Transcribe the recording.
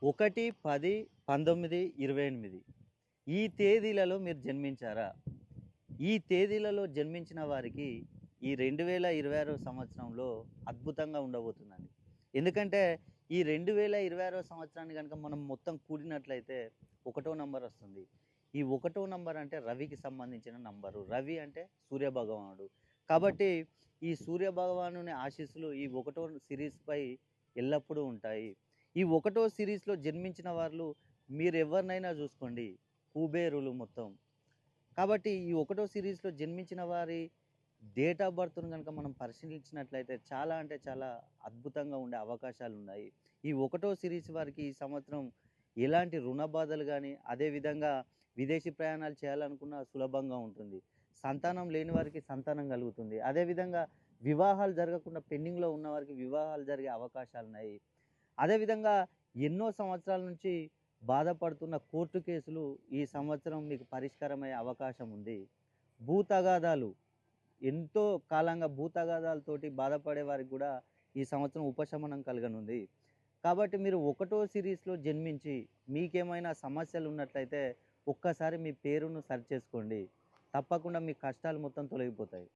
1, 10, 19, 28 ఈ తేదీలలో మీరు జన్మించారా? ఈ తేదీలలో జన్మించిన వారికి ఈ 2026 సంవత్సరంలో అద్భుతంగా ఉండబోతుందండి. ఎందుకంటే ఈ 2026 సంవత్సరాన్ని గనుక మనం మొత్తం కూడినట్లయితే ఒకటో నంబర్ వస్తుంది. ఈ ఒకటో నంబర్ అంటే రవికి సంబంధించిన నంబరు. రవి అంటే సూర్యభగవానుడు. కాబట్టి ఈ సూర్యభగవానుని ఆశీస్సులు ఈ ఒకటో సిరీస్‌పై ఎల్లప్పుడూ ఉంటాయి. ఈ ఒకటో సిరీస్‌లో జన్మించిన వాళ్ళు మీరెవరినైనా జూసుకోండి కుబేరులు మొత్తం. కాబట్టి ఈ ఒకటో సిరీస్‌లో జన్మించిన వారి డేట్ ఆఫ్ బర్త్‌ను గనుక మనం పరిశీలించినట్లయితే చాలా అంటే చాలా అద్భుతంగా ఉండే అవకాశాలున్నాయి. ఈ ఒకటో సిరీస్ వారికి ఈ సంవత్సరం ఎలాంటి రుణ బాధలు గానీ, అదేవిధంగా విదేశీ ప్రయాణాలు చేయాలనుకున్నా సులభంగా ఉంటుంది. సంతానం లేని వారికి సంతానం కలుగుతుంది. అదేవిధంగా వివాహాలు జరగకుండా పెండింగ్‌లో ఉన్న వారికి వివాహాలు జరిగే అవకాశాలున్నాయి. అదేవిధంగా ఎన్నో సంవత్సరాల నుంచి బాధపడుతున్న కోర్టు కేసులు ఈ సంవత్సరం మీకు పరిష్కారమయ్యే అవకాశం ఉంది. భూ తగాదాలు ఎంతో కాలంగా భూ తగాదాలతోటి బాధపడే వారికి గూడా ఈ సంవత్సరం ఉపశమనం కలగనుంది. కాబట్టి మీరు ఒకటో సిరీస్‌లో జన్మించి మీకేమైనా సమస్యలున్నట్లయితే ఒక్కసారి మీ పేరును సరిచేసుకోండి. తప్పకుండా మీ కష్టాలు మొత్తం తొలగిపోతాయి.